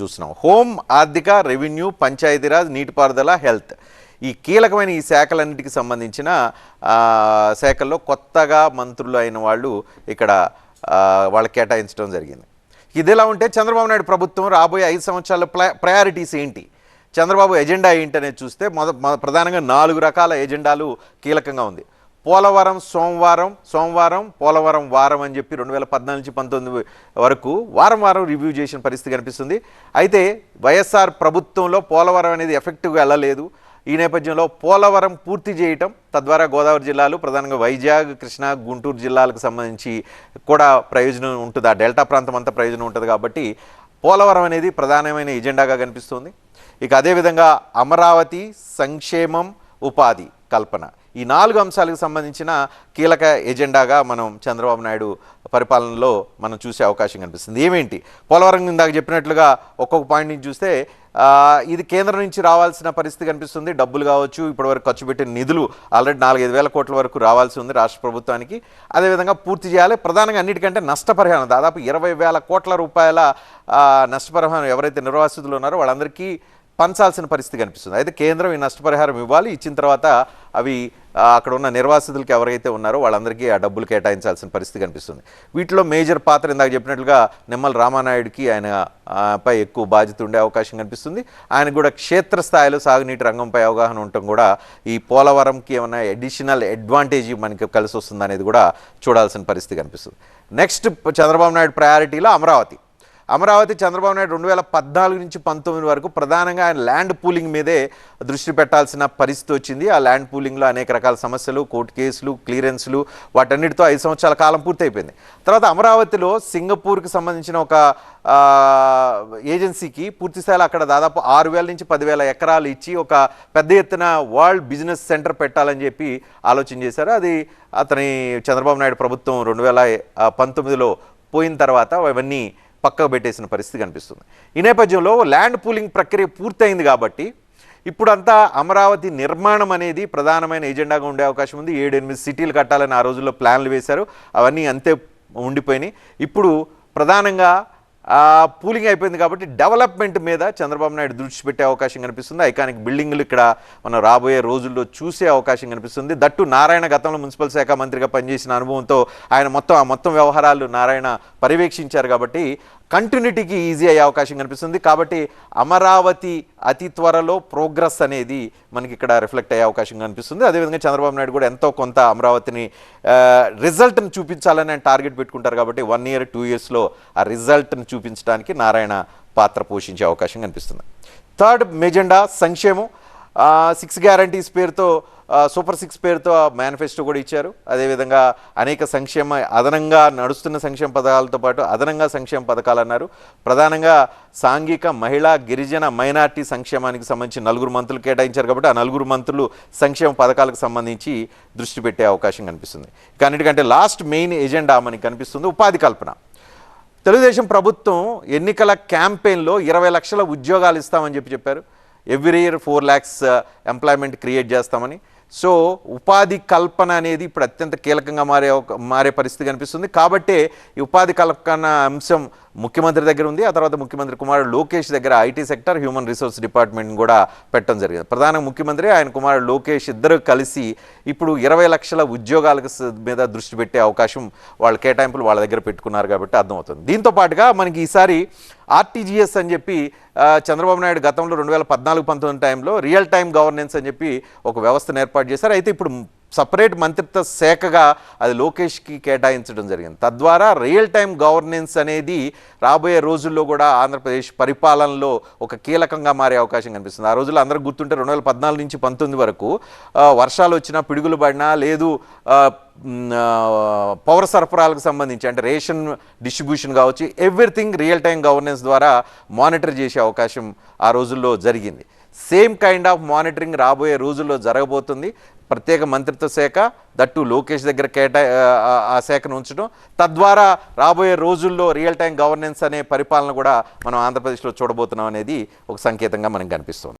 చూస్తున్నాం. హోం, ఆర్థిక, రెవెన్యూ, పంచాయతీరాజ్, నీటిపారుదల, హెల్త్ ఈ కీలకమైన ఈ శాఖలన్నిటికి సంబంధించిన శాఖల్లో కొత్తగా మంత్రులు అయిన వాళ్ళు ఇక్కడ వాళ్ళకి కేటాయించడం జరిగింది. ఇదిలా ఉంటే చంద్రబాబు నాయుడు ప్రభుత్వం రాబోయే 5 సంవత్సరాల ప్రయారిటీస్ ఏంటి, చంద్రబాబు ఎజెండా ఏంటి అనేది చూస్తే ప్రధానంగా 4 రకాల ఎజెండాలు కీలకంగా ఉంది. పోలవరం సోమవారం పోలవరం వారం అని చెప్పి 2014 నుంచి 19 వరకు వారం రివ్యూ చేసిన పరిస్థితి కనిపిస్తుంది. అయితే వైఎస్ఆర్ ప్రభుత్వంలో పోలవరం అనేది ఎఫెక్టివ్గా వెళ్ళలేదు. ఈ నేపథ్యంలో పోలవరం పూర్తి చేయటం, తద్వారా గోదావరి జిల్లాలు ప్రధానంగా వైజాగ్, కృష్ణా, గుంటూరు జిల్లాలకు సంబంధించి కూడా ప్రయోజనం ఉంటుంది, ఆ డెల్టా ప్రాంతం అంతా ప్రయోజనం ఉంటుంది. కాబట్టి పోలవరం అనేది ప్రధానమైన ఎజెండాగా కనిపిస్తుంది. ఇక అదేవిధంగా అమరావతి, సంక్షేమం, ఉపాధి కల్పన ఈ 4 అంశాలకు సంబంధించిన కీలక ఎజెండాగా మనం చంద్రబాబు నాయుడు పరిపాలనలో మనం చూసే అవకాశం కనిపిస్తుంది. ఏమేంటి పోలవరం ఇందాక చెప్పినట్లుగా ఒక్కొక్క పాయింట్ నుంచి చూస్తే ఇది కేంద్రం నుంచి రావాల్సిన పరిస్థితి కనిపిస్తుంది. డబ్బులు కావచ్చు, ఇప్పటివరకు ఖర్చు పెట్టిన నిధులు ఆల్రెడీ 4-5 వేల కోట్ల వరకు రావాల్సి ఉంది రాష్ట్ర ప్రభుత్వానికి. అదేవిధంగా పూర్తి చేయాలి. ప్రధానంగా అన్నిటికంటే నష్టపరిహారం దాదాపు 20,000 కోట్ల రూపాయల నష్టపరిహారం ఎవరైతే నిర్వాసితులు ఉన్నారో వాళ్ళందరికీ పంచాల్సిన పరిస్థితి కనిపిస్తుంది. అయితే కేంద్రం ఈ నష్టపరిహారం ఇవ్వాలి, ఇచ్చిన తర్వాత అవి అక్కడ ఉన్న నిర్వాసితులకి ఎవరైతే ఉన్నారో వాళ్ళందరికీ ఆ డబ్బులు కేటాయించాల్సిన పరిస్థితి కనిపిస్తుంది. వీటిలో మేజర్ పాత్ర ఇందాక చెప్పినట్లుగా నిమ్మల రామానాయుడికి ఆయన పై ఎక్కువ బాధ్యత ఉండే అవకాశం కనిపిస్తుంది. ఆయన కూడా క్షేత్రస్థాయిలో సాగునీటి రంగంపై అవగాహన ఉండటం కూడా ఈ పోలవరంకి ఏమైనా అడిషనల్ అడ్వాంటేజ్ మనకి కలిసి వస్తుంది అనేది కూడా చూడాల్సిన పరిస్థితి కనిపిస్తుంది. నెక్స్ట్ చంద్రబాబు నాయుడు ప్రయారిటీలో అమరావతి చంద్రబాబు నాయుడు 2014 నుంచి 19 వరకు ప్రధానంగా ఆయన ల్యాండ్ పూలింగ్ మీదే దృష్టి పెట్టాల్సిన పరిస్థితి వచ్చింది. ఆ ల్యాండ్ పూలింగ్లో అనేక రకాల సమస్యలు, కోర్టు కేసులు, క్లియరెన్స్లు, వాటన్నిటితో 5 సంవత్సరాల కాలం పూర్తయిపోయింది. తర్వాత అమరావతిలో సింగపూర్కి సంబంధించిన ఒక ఏజెన్సీకి పూర్తిస్థాయిలో అక్కడ దాదాపు 6,000 నుంచి 10,000 ఎకరాలు ఇచ్చి ఒక పెద్ద ఎత్తున వరల్డ్ బిజినెస్ సెంటర్ పెట్టాలని చెప్పి ఆలోచన చేశారు. అది అతని చంద్రబాబు నాయుడు ప్రభుత్వం 2019లో పోయిన తర్వాత అవన్నీ పక్కకు పెట్టేసిన పరిస్థితి కనిపిస్తుంది. ఈ నేపథ్యంలో ల్యాండ్ పూలింగ్ ప్రక్రియ పూర్తయింది కాబట్టి ఇప్పుడంతా అమరావతి నిర్మాణం అనేది ప్రధానమైన ఎజెండాగా ఉండే అవకాశం ఉంది. 7-8 సిటీలు కట్టాలని ఆ రోజుల్లో ప్లాన్లు వేశారు, అవన్నీ అంతే ఉండిపోయినాయి. ఇప్పుడు ప్రధానంగా పూలింగ్ అయిపోయింది కాబట్టి డెవలప్మెంట్ మీద చంద్రబాబు నాయుడు దృష్టి పెట్టే అవకాశం కనిపిస్తుంది. ఐకానిక్ బిల్డింగ్లు ఇక్కడ మనం రాబోయే రోజుల్లో చూసే అవకాశం కనిపిస్తుంది. దట్టు నారాయణ గతంలో మున్సిపల్ శాఖ మంత్రిగా పనిచేసిన అనుభవంతో ఆయన మొత్తం వ్యవహారాలు నారాయణ పర్యవేక్షించారు కాబట్టి కంటిన్యూటీకి ఈజీ అయ్యే అవకాశం కనిపిస్తుంది. కాబట్టి అమరావతి అతి త్వరలో ప్రోగ్రెస్ అనేది మనకి ఇక్కడ రిఫ్లెక్ట్ అయ్యే అవకాశం కనిపిస్తుంది. అదేవిధంగా చంద్రబాబు నాయుడు కూడా ఎంతో కొంత అమరావతిని రిజల్ట్ని చూపించాలని టార్గెట్ పెట్టుకుంటారు కాబట్టి 1 year 2 yearsలో ఆ రిజల్ట్ని చూపించడానికి నారాయణ పాత్ర పోషించే అవకాశం కనిపిస్తుంది. థర్డ్ ఎజెండా సంక్షేమం. 6 గ్యారంటీస్ పేరుతో, సూపర్ 6 పేరుతో మేనిఫెస్టో కూడా ఇచ్చారు. అదేవిధంగా అనేక అదనంగా నడుస్తున్న సంక్షేమ పథకాలతో పాటు అదనంగా సంక్షేమ పథకాలు అన్నారు. ప్రధానంగా సాంఘిక, మహిళా, గిరిజన, మైనార్టీ సంక్షేమానికి సంబంధించి 4 మంత్రులు కేటాయించారు కాబట్టి ఆ 4 మంత్రులు సంక్షేమ పథకాలకు సంబంధించి దృష్టి పెట్టే అవకాశం కనిపిస్తుంది. ఇక అన్నిటికంటే లాస్ట్ మెయిన్ ఎజెండా మనకి కనిపిస్తుంది ఉపాధి కల్పన. తెలుగుదేశం ప్రభుత్వం ఎన్నికల క్యాంపెయిన్లో 20 లక్షల ఉద్యోగాలు ఇస్తామని చెప్పారు. Every year 4 lakhs employment create చేస్తామని. సో ఉపాధి కల్పన అనేది ఇప్పుడు అత్యంత కీలకంగా మారే పరిస్థితి కనిపిస్తుంది. కాబట్టే ఈ ఉపాధి కల్పన అంశం ముఖ్యమంత్రి దగ్గర ఉంది. ఆ తర్వాత ముఖ్యమంత్రి కుమారుడు లోకేష్ దగ్గర IT sector, human resource department కూడా పెట్టడం జరిగింది. ప్రధానంగా ముఖ్యమంత్రి, ఆయన కుమారుడు లోకేష్ ఇద్దరు కలిసి ఇప్పుడు 20 లక్షల ఉద్యోగాలకు మీద దృష్టి పెట్టే అవకాశం వాళ్ళ కేటాయింపులు వాళ్ళ దగ్గర పెట్టుకున్నారు కాబట్టి అర్థమవుతుంది. దీంతో పాటుగా మనకి ఈసారి ఆర్టీజీఎస్ అని చెప్పి చంద్రబాబు నాయుడు గతంలో 2014-19 టైంలో రియల్ టైమ్ గవర్నెన్స్ అని చెప్పి ఒక వ్యవస్థను ఏర్పాటు చేశారు. అయితే ఇప్పుడు సపరేట్ మంత్రిత్వ శాఖగా అది లోకేష్కి కేటాయించడం జరిగింది. తద్వారా రియల్ టైమ్ గవర్నెన్స్ అనేది రాబోయే రోజుల్లో కూడా ఆంధ్రప్రదేశ్ పరిపాలనలో ఒక కీలకంగా మారే అవకాశం కనిపిస్తుంది. ఆ రోజుల్లో అందరూ గుర్తుంటే 2014 నుంచి 19 వరకు వర్షాలు వచ్చినా, పిడుగులు పడినా, లేదు పౌర సరఫరాలకు సంబంధించి అంటే రేషన్ డిస్ట్రిబ్యూషన్ కావచ్చు, ఎవ్రీథింగ్ రియల్ టైమ్ గవర్నెన్స్ ద్వారా మానిటర్ చేసే అవకాశం ఆ రోజుల్లో జరిగింది. సేమ్ కైండ్ ఆఫ్ మానిటరింగ్ రాబోయే రోజుల్లో జరగబోతుంది. ప్రత్యేక మంత్రిత్వ శాఖ, దట్టు లోకేష్ దగ్గర ఆ శాఖను ఉంచడం, తద్వారా రాబోయే రోజుల్లో రియల్ టైం గవర్నెన్స్ అనే పరిపాలన కూడా మనం ఆంధ్రప్రదేశ్లో చూడబోతున్నాం అనేది ఒక సంకేతంగా మనకు కనిపిస్తుంది.